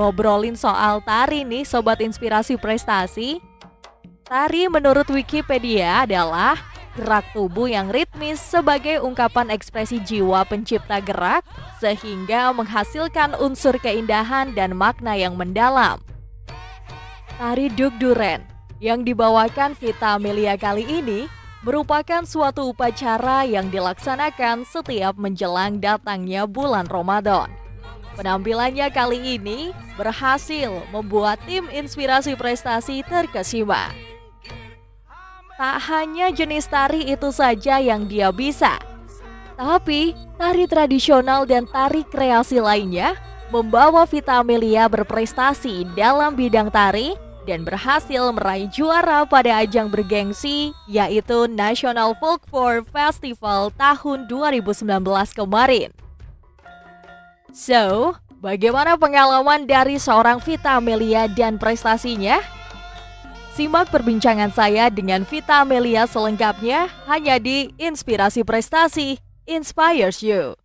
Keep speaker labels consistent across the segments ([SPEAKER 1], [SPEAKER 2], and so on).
[SPEAKER 1] ngobrolin soal tari nih Sobat Inspirasi Prestasi. Tari menurut Wikipedia adalah gerak tubuh yang ritmis sebagai ungkapan ekspresi jiwa pencipta gerak sehingga menghasilkan unsur keindahan dan makna yang mendalam. Tari Duk Duren yang dibawakan Vita Amelia kali ini merupakan suatu upacara yang dilaksanakan setiap menjelang datangnya bulan Ramadan. Penampilannya kali ini berhasil membuat tim Inspirasi Prestasi terkesima. Tak hanya jenis tari itu saja yang dia bisa, tapi tari tradisional dan tari kreasi lainnya membawa Vita Amelia berprestasi dalam bidang tari dan berhasil meraih juara pada ajang bergengsi yaitu National Folklore Festival tahun 2019 kemarin. So, bagaimana pengalaman dari seorang Vita Amelia dan prestasinya? Simak perbincangan saya dengan Vita Amelia selengkapnya hanya di Inspirasi Prestasi, Inspires You.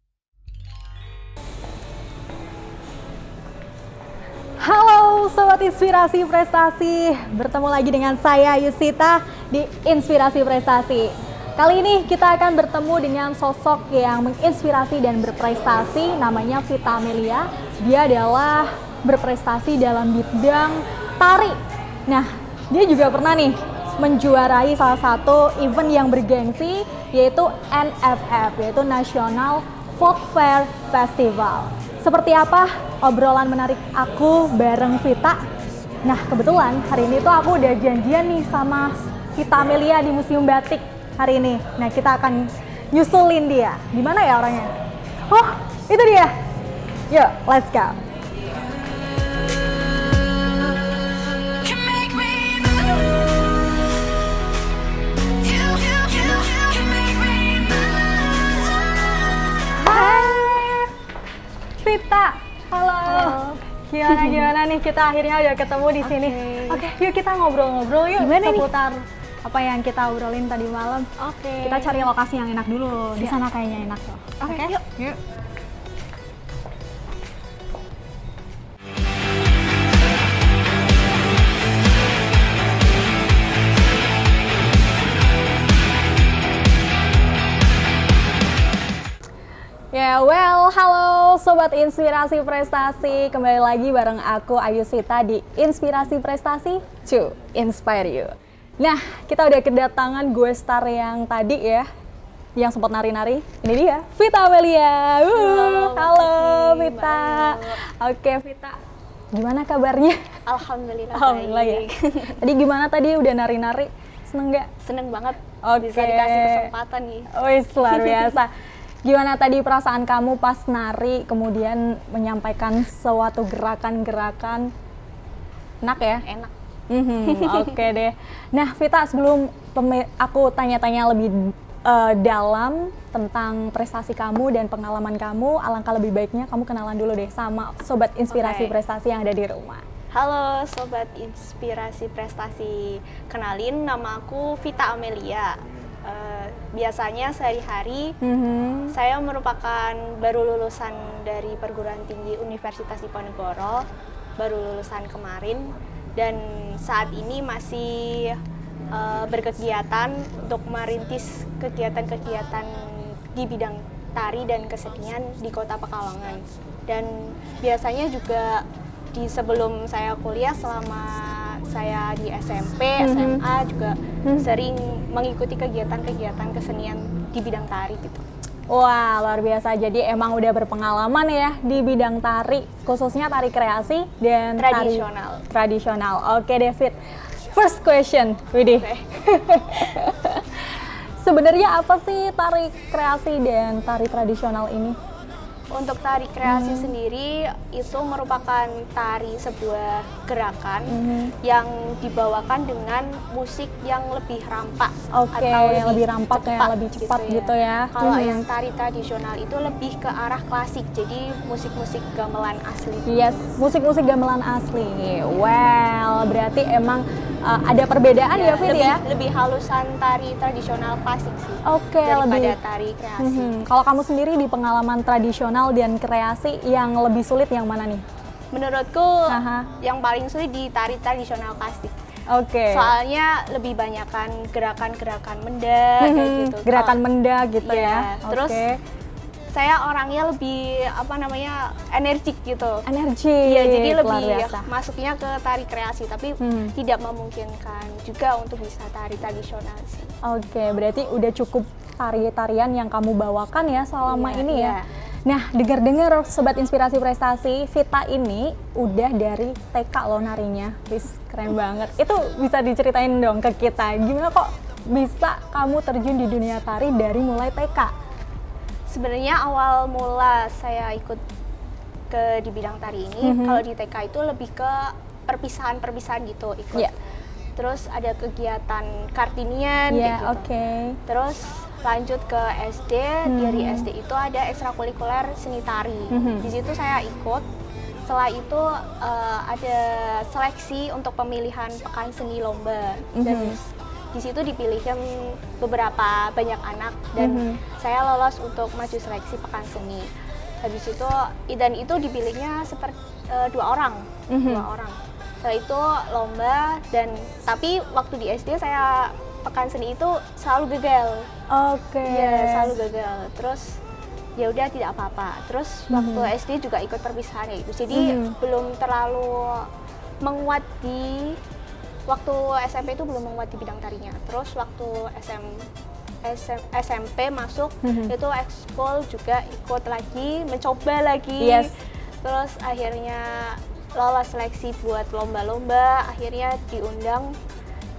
[SPEAKER 2] Halo Sobat Inspirasi Prestasi, bertemu lagi dengan saya Yusita di Inspirasi Prestasi. Kali ini kita akan bertemu dengan sosok yang menginspirasi dan berprestasi, namanya Vita Amelia. Dia adalah berprestasi dalam bidang tari. Nah, dia juga pernah nih menjuarai salah satu event yang bergengsi, yaitu NFF, yaitu National Folk Fair Festival. Seperti apa obrolan menarik aku bareng Vita? Nah, kebetulan hari ini tuh aku udah janjian nih sama Vita Amelia di Museum Batik hari ini. Nah, kita akan nyusulin dia. Di mana ya orangnya? Oh, itu dia. Yuk, let's go. Hai, Vita. Halo. Gimana nih kita akhirnya udah ketemu di sini. Oke, yuk kita ngobrol-ngobrol yuk seputar apa yang kita obrolin tadi malam. Oke. Kita cari lokasi yang enak dulu. Di sana kayaknya enak tuh. Oke, yuk. Halo Sobat Inspirasi Prestasi. Kembali lagi bareng aku Ayu Sita di Inspirasi Prestasi to Inspire You. Nah, kita udah kedatangan gue star yang tadi ya, yang sempat nari-nari. Ini dia, Vita Amelia. Halo Vita. Oke Vita, gimana kabarnya?
[SPEAKER 3] Alhamdulillah
[SPEAKER 2] Ya. Tadi gimana tadi udah nari-nari? Seneng nggak?
[SPEAKER 3] Seneng banget
[SPEAKER 2] Oke.
[SPEAKER 3] bisa dikasih kesempatan nih.
[SPEAKER 2] Wih, luar biasa. Gimana tadi perasaan kamu pas nari kemudian menyampaikan suatu gerakan-gerakan? Enak ya?
[SPEAKER 3] Enak.
[SPEAKER 2] Oke deh. Nah Vita, sebelum aku tanya-tanya lebih dalam tentang prestasi kamu dan pengalaman kamu, alangkah lebih baiknya kamu kenalan dulu deh sama Sobat Inspirasi Prestasi yang ada di rumah.
[SPEAKER 3] Halo Sobat Inspirasi Prestasi, kenalin nama aku Vita Amelia. Biasanya sehari-hari saya merupakan baru lulusan dari perguruan tinggi Universitas Diponegoro, baru lulusan kemarin, dan saat ini masih berkegiatan untuk merintis kegiatan-kegiatan di bidang tari dan kesenian di Kota Pekalongan. Dan biasanya juga sebelum saya kuliah, selama saya di SMP, SMA juga sering mengikuti kegiatan-kegiatan kesenian di bidang tari gitu.
[SPEAKER 2] Wah, luar biasa. Jadi emang udah berpengalaman ya di bidang tari, khususnya tari kreasi dan
[SPEAKER 3] Tradisional.
[SPEAKER 2] Tari tradisional. Oke, David. First question, Widih. Sebenarnya apa sih tari kreasi dan tari tradisional ini?
[SPEAKER 3] Untuk tari kreasi sendiri itu merupakan sebuah gerakan yang dibawakan dengan musik yang lebih rampak.
[SPEAKER 2] Oke,
[SPEAKER 3] atau
[SPEAKER 2] lebih rampak ya, lebih cepat gitu ya.
[SPEAKER 3] Kalau yang tari tradisional itu lebih ke arah klasik, jadi musik-musik gamelan asli.
[SPEAKER 2] Yes, musik-musik gamelan asli. Well, berarti emang ada perbedaan ya, Fit ya?
[SPEAKER 3] Lebih halusan tari tradisional klasik sih.
[SPEAKER 2] Oke,
[SPEAKER 3] daripada
[SPEAKER 2] lebih
[SPEAKER 3] tari kreasi.
[SPEAKER 2] Kalau kamu sendiri di pengalaman tradisional dan kreasi yang lebih sulit yang mana nih?
[SPEAKER 3] Menurutku
[SPEAKER 2] Aha.
[SPEAKER 3] yang paling sulit di tari tradisional klasik.
[SPEAKER 2] Oke.
[SPEAKER 3] Soalnya lebih banyakan gerakan-gerakan menda kayak gitu.
[SPEAKER 2] Gerakan menda gitu
[SPEAKER 3] Iya,
[SPEAKER 2] ya.
[SPEAKER 3] terus
[SPEAKER 2] Oke.
[SPEAKER 3] saya orangnya lebih energik gitu.
[SPEAKER 2] Energi.
[SPEAKER 3] Iya, jadi
[SPEAKER 2] luar
[SPEAKER 3] lebih
[SPEAKER 2] biasa.
[SPEAKER 3] masuknya ke tari kreasi, tapi tidak memungkinkan juga untuk bisa tari tradisional sih.
[SPEAKER 2] Oke, berarti udah cukup tari-tarian yang kamu bawakan ya selama
[SPEAKER 3] Iya,
[SPEAKER 2] ini ya.
[SPEAKER 3] iya.
[SPEAKER 2] Nah, dengar-dengar Sobat Inspirasi Prestasi, Vita ini udah dari TK loh narinya. Wis, keren banget. Itu bisa diceritain dong ke kita, gimana kok bisa kamu terjun di dunia tari dari mulai TK?
[SPEAKER 3] Sebenarnya awal mula saya ikut di bidang tari ini, kalau di TK itu lebih ke perpisahan-perpisahan gitu ikut.
[SPEAKER 2] Iya.
[SPEAKER 3] Terus ada kegiatan Kartinian
[SPEAKER 2] Iya,
[SPEAKER 3] kayak gitu.
[SPEAKER 2] oke.
[SPEAKER 3] Terus lanjut ke SD, dari SD itu ada ekstrakurikuler seni tari. Di situ saya ikut. Setelah itu ada seleksi untuk pemilihan pekan seni lomba. Dan di situ dipilihkan banyak anak dan saya lolos untuk maju seleksi pekan seni. Habis itu dan itu dipilihnya seperti 2 orang. Setelah itu lomba tapi waktu di SD saya pekan seni itu selalu gagal.
[SPEAKER 2] Oke.
[SPEAKER 3] Iya, selalu gagal. Terus ya udah tidak apa-apa. Terus waktu SD juga ikut perpisahan ya itu. Jadi belum terlalu menguat waktu SMP itu belum menguat di bidang tarinya. Terus waktu SMP masuk itu ekskul juga ikut lagi, mencoba lagi.
[SPEAKER 2] Yes.
[SPEAKER 3] Terus akhirnya lolos seleksi buat lomba-lomba, akhirnya diundang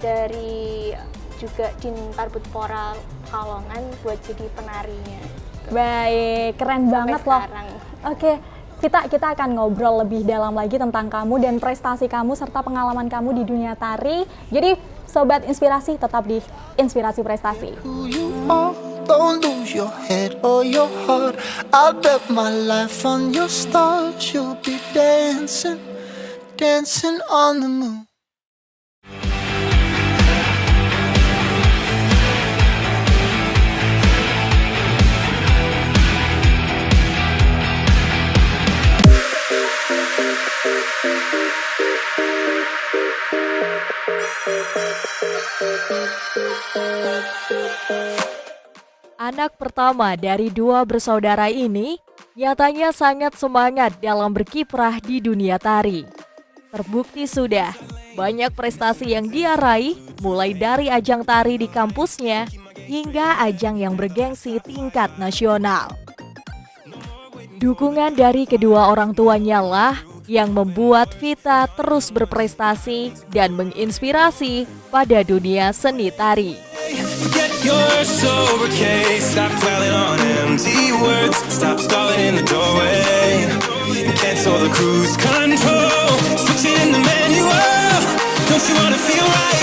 [SPEAKER 3] dari juga Dinpar Butpora Kalongan buat jadi penarinya.
[SPEAKER 2] Baik, keren banget loh.
[SPEAKER 3] Sekarang.
[SPEAKER 2] Oke, kita akan ngobrol lebih dalam lagi tentang kamu dan prestasi kamu serta pengalaman kamu di dunia tari. Jadi Sobat Inspirasi tetap di Inspirasi Prestasi.
[SPEAKER 4] Who you are, don't lose your head or your heart. I'll bet my life on your stars. You'll be dancing, dancing on the moon.
[SPEAKER 1] Anak pertama dari 2 bersaudara ini nyatanya sangat semangat dalam berkiprah di dunia tari. Terbukti sudah banyak prestasi yang dia raih, mulai dari ajang tari di kampusnya hingga ajang yang bergengsi tingkat nasional. Dukungan dari kedua orang tuanya lah yang membuat Vita terus berprestasi dan menginspirasi pada dunia seni tari.
[SPEAKER 5] Forget your sobriquet. Stop dwelling on empty words. Stop stalling in the doorway. And cancel the cruise control. Switch it in the manual. Don't you wanna feel right?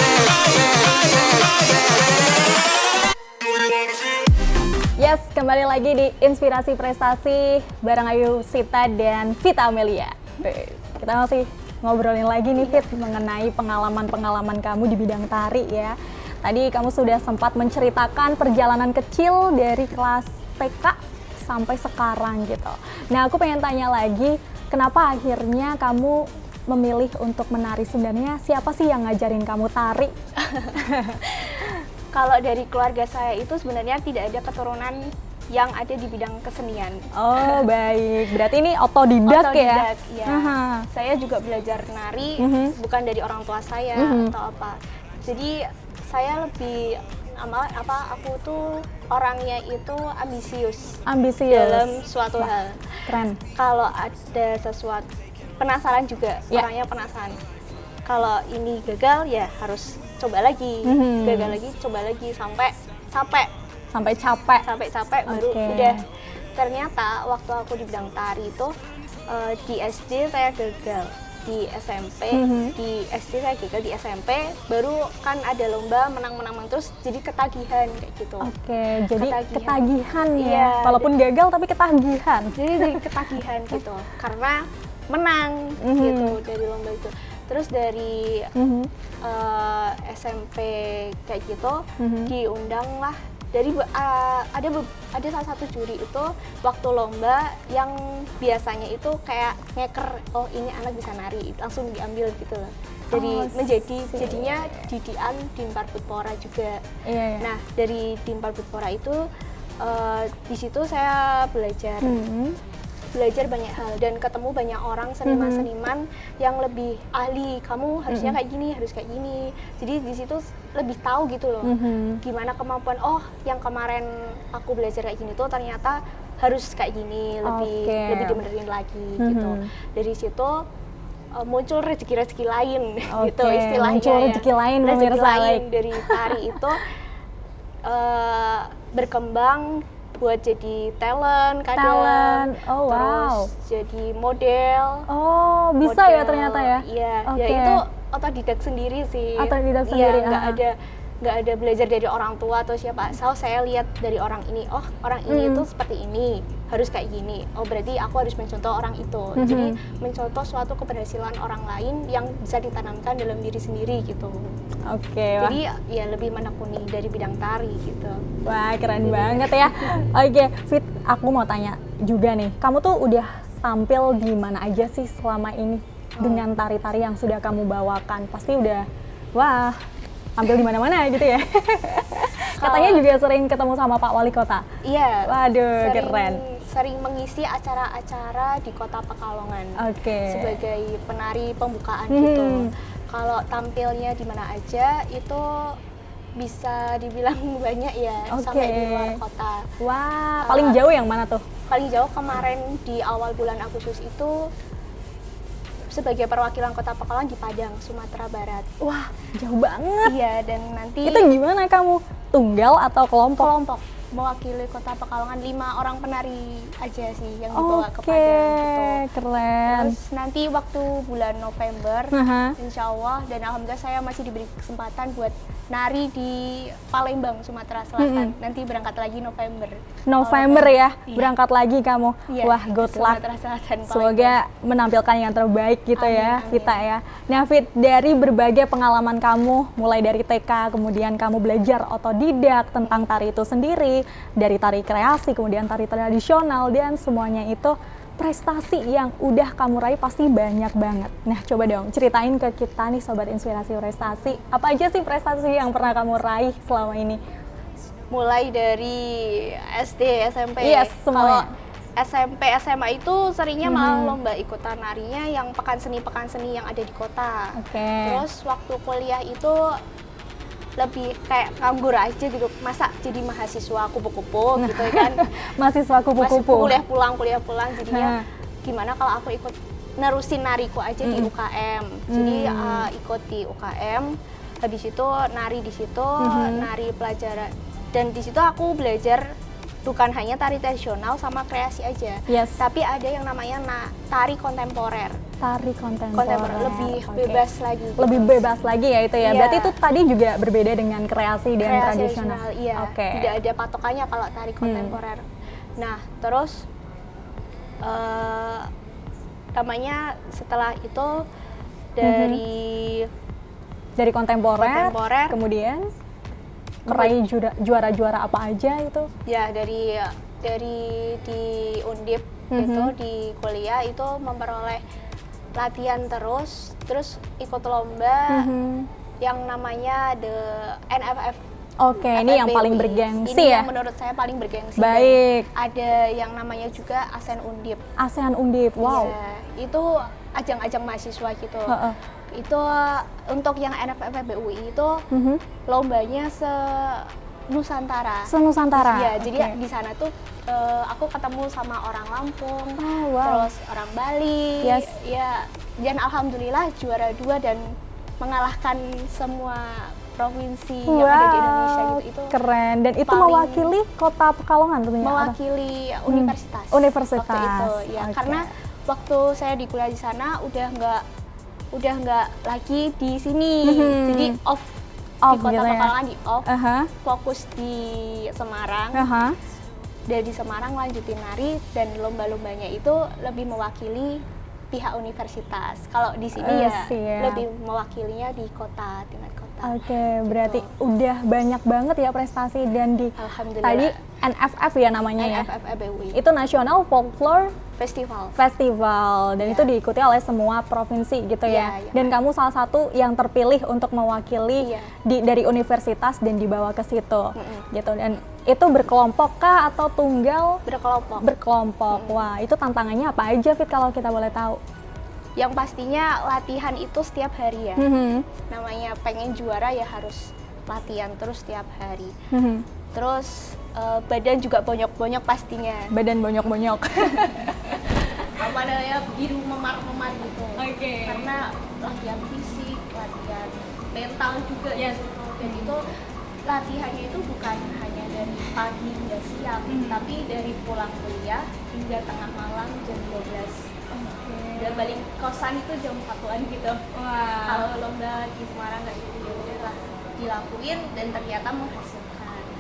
[SPEAKER 2] Yes, kembali lagi di Inspirasi Prestasi bareng Ayu Sita dan Vita Amelia. Kita masih ngobrolin lagi nih Vit mengenai pengalaman-pengalaman kamu di bidang tari ya. Tadi kamu sudah sempat menceritakan perjalanan kecil dari kelas TK sampai sekarang gitu. Nah, aku pengen tanya lagi, kenapa akhirnya kamu memilih untuk menari? Sebenarnya siapa sih yang ngajarin kamu tari?
[SPEAKER 3] Kalau dari keluarga saya itu sebenarnya tidak ada keturunan yang ada di bidang kesenian.
[SPEAKER 2] Oh, baik. Berarti ini otodidak ya?
[SPEAKER 3] Otodidak, ya. Saya juga belajar nari, bukan dari orang tua saya atau apa. Jadi saya lebih aku tuh orangnya itu ambisius dalam suatu hal.
[SPEAKER 2] Keren.
[SPEAKER 3] Kalau ada sesuatu penasaran juga, orangnya penasaran. Kalau ini gagal ya harus coba lagi, gagal lagi, coba lagi sampai capek baru udah. Ternyata waktu aku di bidang tari itu di SD saya gagal, di SMP di SD saya gagal, di SMP baru kan ada lomba menang terus jadi ketagihan kayak gitu.
[SPEAKER 2] Oke, jadi ketagihan ya.
[SPEAKER 3] Iya,
[SPEAKER 2] Walaupun gagal tapi ketagihan.
[SPEAKER 3] Jadi ketagihan gitu karena menang gitu dari lomba itu. Terus dari SMP kayak gitu diundang lah Ada salah satu juri itu waktu lomba yang biasanya itu kayak ngeker, oh ini anak bisa nari, langsung diambil gitu loh. Jadi jadinya didian Dinpar Budpora juga.
[SPEAKER 2] Iya.
[SPEAKER 3] Nah dari Dinpar Budpora itu di situ saya belajar banyak hal dan ketemu banyak orang seniman-seniman yang lebih ahli. Kamu harusnya kayak gini, harus kayak gini. Jadi di situ lebih tahu gitu loh, gimana kemampuan. Oh, yang kemarin aku belajar kayak gini tuh ternyata harus kayak gini, lebih dibenerin lagi gitu. Dari situ muncul rezeki-rezeki lain gitu istilahnya.
[SPEAKER 2] Muncul rezeki lain,
[SPEAKER 3] rezeki lain dari tari itu berkembang buat jadi talent kadang, terus jadi model.
[SPEAKER 2] Oh, bisa ya ternyata ya?
[SPEAKER 3] Iya, ya itu otodidak sendiri sih.
[SPEAKER 2] Otodidak sendiri,
[SPEAKER 3] nggak ada belajar dari orang tua atau siapa. Saya lihat dari orang ini, oh orang ini itu seperti ini, harus kayak gini. Oh berarti aku harus mencontoh orang itu. Jadi mencontoh suatu keberhasilan orang lain yang bisa ditanamkan dalam diri sendiri gitu. Jadi ya lebih menekuni dari bidang tari gitu.
[SPEAKER 2] Wah, keren banget ya. Oke, Fit, aku mau tanya juga nih. Kamu tuh udah tampil di mana aja sih selama ini dengan tari-tari yang sudah kamu bawakan? Pasti udah, wah, tampil di mana-mana gitu ya. Katanya juga sering ketemu sama Pak Wali Kota.
[SPEAKER 3] Iya.
[SPEAKER 2] Waduh, keren.
[SPEAKER 3] Sering mengisi acara-acara di Kota Pekalongan. Sebagai penari pembukaan gitu. Kalau tampilnya di mana aja itu bisa dibilang banyak ya, sampai di luar kota.
[SPEAKER 2] Wah, paling jauh yang mana tuh?
[SPEAKER 3] Paling jauh kemarin di awal bulan Agustus itu sebagai perwakilan Kota Pekalongan di Padang, Sumatera Barat.
[SPEAKER 2] Wah, jauh banget.
[SPEAKER 3] Iya, dan nanti
[SPEAKER 2] itu gimana kamu? Tunggal atau kelompok?
[SPEAKER 3] Kelompok. Mewakili Kota Pekalongan 5 orang penari aja sih yang dibawa ke Padang gitu.
[SPEAKER 2] Keren.
[SPEAKER 3] Terus nanti waktu bulan November, insya Allah, dan alhamdulillah saya masih diberi kesempatan buat nari di Palembang, Sumatera Selatan. Nanti berangkat lagi November.
[SPEAKER 2] Ya, berangkat lagi kamu. Wah, good luck.
[SPEAKER 3] Sumatera Selatan,
[SPEAKER 2] semoga menampilkan yang terbaik gitu ya, kita ya. Nah, Fit, dari berbagai pengalaman kamu, mulai dari TK, kemudian kamu belajar otodidak tentang tari itu sendiri, dari tari kreasi, kemudian tari tradisional, dan semuanya itu prestasi yang udah kamu raih pasti banyak banget. Nah, coba dong ceritain ke kita nih Sobat Inspirasi Prestasi, apa aja sih prestasi yang pernah kamu raih selama ini?
[SPEAKER 3] Mulai dari SD, SMP.
[SPEAKER 2] Yes, semuanya.
[SPEAKER 3] Kalau SMP, SMA itu seringnya malah lomba ikutan narinya yang pekan seni yang ada di kota. Terus waktu kuliah itu lebih kayak nganggur aja gitu, masa jadi mahasiswa kupu-kupu gitu kan.
[SPEAKER 2] Mahasiswa kupu-kupu.
[SPEAKER 3] Kuliah pulang jadinya gimana kalau aku ikut nerusin nariku aja di UKM. Jadi ikut di UKM, habis itu nari di situ, nari pelajaran, dan di situ aku belajar bukan hanya tari tradisional sama kreasi aja, tapi ada yang namanya tari kontemporer.
[SPEAKER 2] Tari kontemporer
[SPEAKER 3] lebih bebas lagi. Gitu.
[SPEAKER 2] Lebih bebas lagi ya itu ya. Berarti itu tadi juga berbeda dengan kreasi dan tradisional.
[SPEAKER 3] Iya. Tidak ada patokannya kalau tari kontemporer. Nah, terus namanya setelah itu dari kontemporer
[SPEAKER 2] kemudian meraih juara-juara apa aja itu?
[SPEAKER 3] Ya, dari di Undip itu di kuliah itu memperoleh latihan terus ikut lomba yang namanya the NFF.
[SPEAKER 2] Ini yang paling bergengsi
[SPEAKER 3] ini
[SPEAKER 2] ya?
[SPEAKER 3] Yang menurut saya paling bergengsi.
[SPEAKER 2] Baik.
[SPEAKER 3] Ada yang namanya juga ASEAN Undip.
[SPEAKER 2] ASEAN Undip, wow.
[SPEAKER 3] Ya, itu ajang-ajang mahasiswa gitu. Itu untuk yang NFF BUI itu lombanya se-Nusantara. Ya, jadi di sana tuh aku ketemu sama orang Lampung, terus orang Bali, ya, dan alhamdulillah juara 2 dan mengalahkan semua provinsi yang ada di Indonesia gitu. Itu
[SPEAKER 2] keren, dan itu mewakili Kota Pekalongan tentunya.
[SPEAKER 3] Mewakili universitas.
[SPEAKER 2] Universitas.
[SPEAKER 3] Waktu itu, ya, karena waktu saya di kuliah di sana udah nggak lagi di sini, jadi off di Kota Pekalongan di off, fokus di Semarang.
[SPEAKER 2] Dari
[SPEAKER 3] Semarang lanjutin nari, dan lomba-lombanya itu lebih mewakili pihak universitas. Kalau di sini ya
[SPEAKER 2] siap.
[SPEAKER 3] lebih mewakilinya di kota, tingkat kota.
[SPEAKER 2] Oke, berarti udah banyak banget ya prestasi dan di
[SPEAKER 3] Alhamdulillah.
[SPEAKER 2] tadi NFF ya namanya ya.
[SPEAKER 3] NFF EBUI
[SPEAKER 2] Itu National Folklore
[SPEAKER 3] Festival.
[SPEAKER 2] Festival dan
[SPEAKER 3] Iya.
[SPEAKER 2] itu diikuti oleh semua provinsi gitu ya.
[SPEAKER 3] Iya, iya.
[SPEAKER 2] Dan kamu salah satu yang terpilih untuk mewakili
[SPEAKER 3] Iya.
[SPEAKER 2] dari universitas dan dibawa ke situ. Gitu. Dan itu berkelompok kah atau tunggal?
[SPEAKER 3] Berkelompok.
[SPEAKER 2] Berkelompok. Wah, itu tantangannya apa aja Fit kalau kita boleh tahu?
[SPEAKER 3] Yang pastinya latihan itu setiap hari ya.
[SPEAKER 2] Mhm.
[SPEAKER 3] Namanya pengen juara ya harus latihan terus setiap hari.
[SPEAKER 2] Mhm.
[SPEAKER 3] Terus badan juga bonyok-bonyok pastinya.
[SPEAKER 2] Badan bonyok-bonyok.
[SPEAKER 3] Apa namanya biru memar-memar gitu.
[SPEAKER 2] Oke.
[SPEAKER 3] Karena latihan fisik, latihan mental juga
[SPEAKER 2] Yes.
[SPEAKER 3] gitu. Dan itu latihannya itu bukan hanya dari pagi hingga siang, tapi dari pulang kuliah hingga tengah malam jam 12. Dan balik kosan itu jam 1-an gitu.
[SPEAKER 2] Wah.
[SPEAKER 3] Kalau lomba di Semarang kayak gitu ya udahlah dilakuin dan ternyata menghasilkan.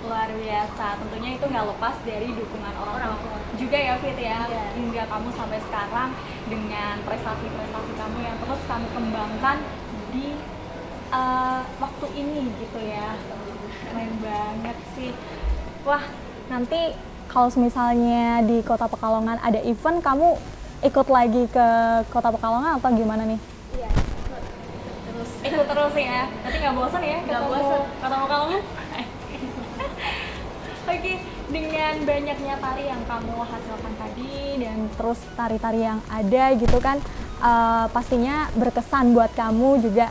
[SPEAKER 2] Luar biasa, tentunya itu nggak lepas dari dukungan orang tua juga ya Fit ya,
[SPEAKER 3] Iya.
[SPEAKER 2] hingga kamu sampai sekarang dengan prestasi-prestasi kamu yang terus kamu kembangkan di waktu ini gitu ya. Keren banget sih. Wah, nanti kalau misalnya di Kota Pekalongan ada event, kamu ikut lagi ke Kota Pekalongan atau gimana nih?
[SPEAKER 3] Iya. Terus
[SPEAKER 2] Ikut terus ya, nanti nggak bosan ya?
[SPEAKER 3] Nggak
[SPEAKER 2] ketemu
[SPEAKER 3] bosan.
[SPEAKER 2] Kota Pekalongan? Oke, dengan banyaknya tari yang kamu hasilkan tadi dan terus tari-tari yang ada gitu kan, pastinya berkesan buat kamu juga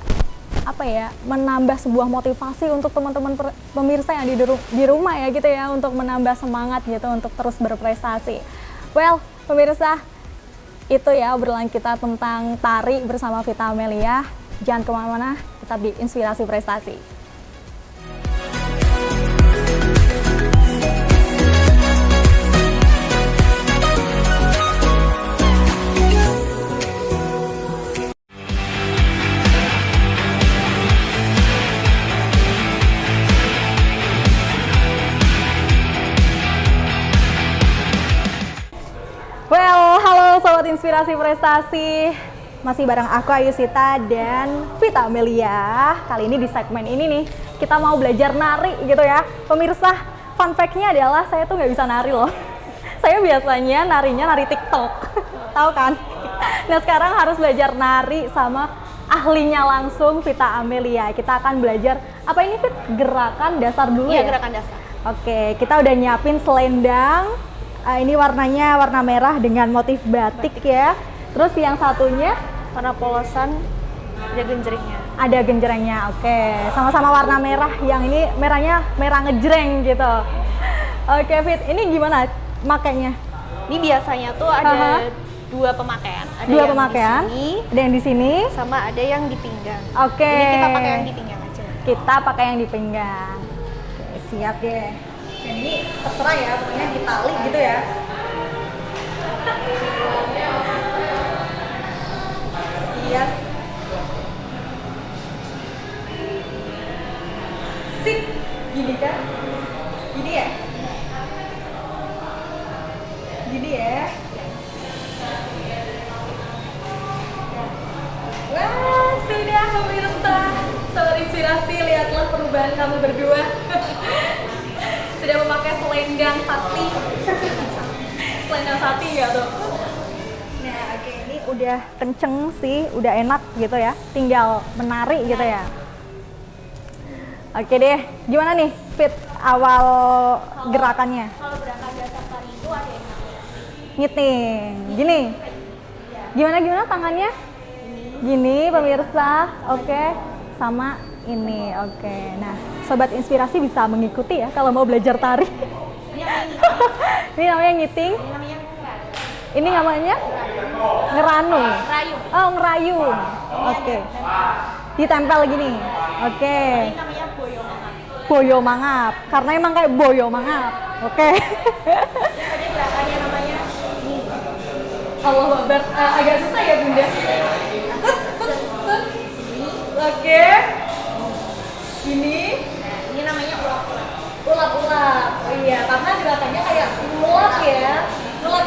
[SPEAKER 2] apa ya, menambah sebuah motivasi untuk teman-teman pemirsa yang di rumah ya gitu ya, untuk menambah semangat gitu untuk terus berprestasi. Well, pemirsa, itu ya obrolan kita tentang tari bersama Vita Amelia. Jangan kemana-mana, tetap di Inspirasi Prestasi. Well, halo Sobat Inspirasi Prestasi. Masih bareng aku Ayusita dan Vita Amelia. Kali ini di segmen ini nih, kita mau belajar nari gitu ya. Pemirsa, fun fact-nya adalah saya tuh nggak bisa nari loh. Saya biasanya narinya nari TikTok. Tahu kan? Nah, sekarang harus belajar nari sama ahlinya langsung, Vita Amelia. Kita akan belajar, apa ini Fit? Gerakan dasar dulu
[SPEAKER 3] Iya,
[SPEAKER 2] ya?
[SPEAKER 3] gerakan dasar.
[SPEAKER 2] Oke, kita udah nyiapin selendang. Ini warnanya warna merah dengan motif batik ya. Terus yang satunya
[SPEAKER 3] Warna polosan ada genjrengnya.
[SPEAKER 2] ada genjrengnya. Oke, sama-sama warna merah. Yang ini merahnya merah ngejreng gitu. Oke, Fit, ini gimana makainya?
[SPEAKER 3] Ini biasanya tuh ada dua pemakaian. Ada
[SPEAKER 2] Dua
[SPEAKER 3] yang
[SPEAKER 2] pemakaian.
[SPEAKER 3] di sini,
[SPEAKER 2] Ada yang di sini.
[SPEAKER 3] sama ada yang di pinggang.
[SPEAKER 2] Oke.
[SPEAKER 3] Ini kita pakai yang di pinggang aja.
[SPEAKER 2] Kita pakai yang di pinggang. Oke, siap deh. Dan ini terserah ya, pokoknya ditali gitu ya. Yes. Sip. Gini kan? Gini ya? Gini ya? Wah, sudah pemirsa. Sobat Inspirasi, lihatlah perubahan kamu berdua. Sudah memakai selendang sakti. Selendang sakti nggak tuh? Nah, oke, ini udah kenceng sih, udah enak gitu ya. Tinggal menari gitu ya. Oke deh, gimana nih Fit awal gerakannya?
[SPEAKER 3] Kalau gerakan dasar tari itu ada yang namanya
[SPEAKER 2] Ngiting, gini. Gimana tangannya? Gini pemirsa, oke. Sama ini, oke. Nah, Sobat Inspirasi bisa mengikuti ya kalau mau belajar tari. Ini namanya ngiting. Ini namanya ngeranu.
[SPEAKER 3] rayu.
[SPEAKER 2] Oh, ngerayun. Oke. Ditempel gini. Oke.
[SPEAKER 3] Ini namanya boyo mangap.
[SPEAKER 2] Boyo mangap. Karena emang kayak boyo mangap. Oke.
[SPEAKER 3] Terus ada gerakannya namanya ini.
[SPEAKER 2] Allah Akbar. Agak susah ya Bunda. Oke. Gini.
[SPEAKER 3] Nah, ini namanya ulap-ulap.
[SPEAKER 2] Ulap-ulap. Oh iya, karena gerakannya kayak ulap ya. Ulap.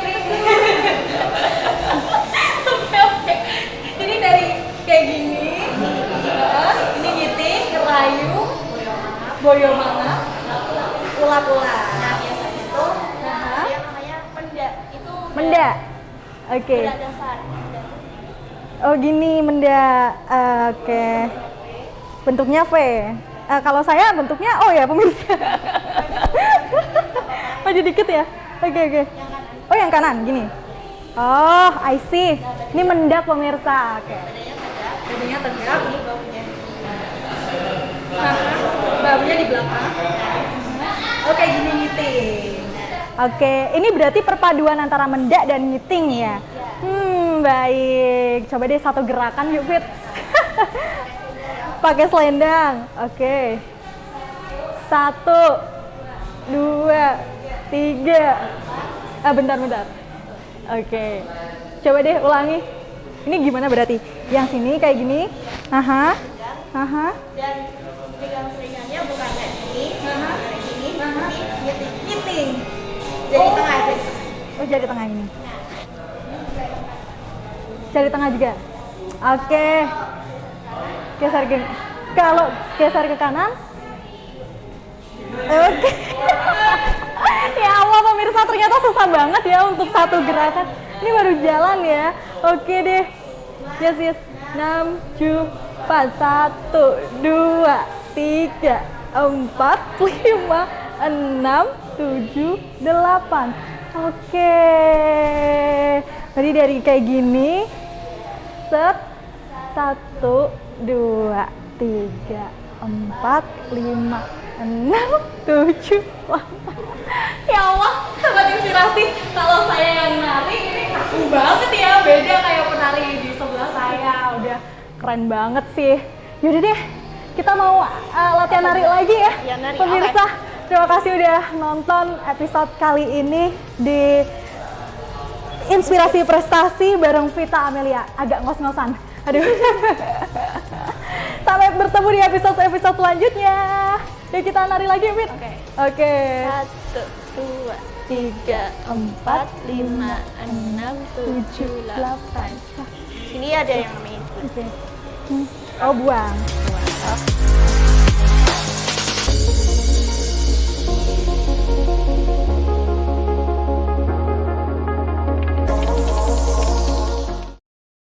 [SPEAKER 2] Oke. Boyo mana? Ula-ula.
[SPEAKER 3] Nah, biasa itu
[SPEAKER 2] Aha.
[SPEAKER 3] yang namanya menda. Itu
[SPEAKER 2] Menda. Oke.
[SPEAKER 3] udah dasar.
[SPEAKER 2] Oh gini menda. Oke. Bentuknya V. Kalau saya bentuknya O ya pemirsa. Maju dikit ya. Oke. Oh yang kanan gini. Oh I see. Ini mendak pemirsa. Oke. Dadanya tegak.
[SPEAKER 3] Ini baunya.
[SPEAKER 2] Bahunya di belakang. Oke gini ngiting. Oke, ini berarti perpaduan antara mendak dan ngiting ya. Baik. Coba deh satu gerakan yuk Fit. Pakai selendang. Oke. 1, 2, 3. Bentar. Oke. Coba deh ulangi. Ini gimana berarti? Yang sini kayak gini. Aha.
[SPEAKER 3] Dan pegang selingannya bukan kayak gini, kayak gini, tapi ngiting. Jadi tengah aja.
[SPEAKER 2] Oh, jari tengah ini. Jari tengah juga. Oke. Kalau geser ke kanan. Oke. Ya Allah pemirsa, ternyata susah banget ya untuk satu gerakan. Ini baru jalan ya. Oke deh. Yes. 6, 7, 1, 2, 3, 4, 5, 6, 7, 8. Oke. Tadi dari kayak gini. Set. 1, 2, 3, 4, 5, 6, 7, 8. Ya Allah, sobat inspirasi, kalau saya yang nari ini kaku banget ya, beda kayak penari di sebelah saya. Udah keren banget sih. Yaudah deh, kita mau latihan nari lagi ya,
[SPEAKER 3] Ya, nari,
[SPEAKER 2] pemirsa. Terima kasih udah nonton episode kali ini di Inspirasi Prestasi bareng Vita Amelia. Agak ngos-ngosan. Aduh. Sampai bertemu di episode-episode selanjutnya. Yuk kita nari lagi, Fit. Oke.
[SPEAKER 3] 1, 2, 3, 4, 5, 6, 7, 8. Ini ada yang namanya itu.
[SPEAKER 2] Oke. Oh, buang.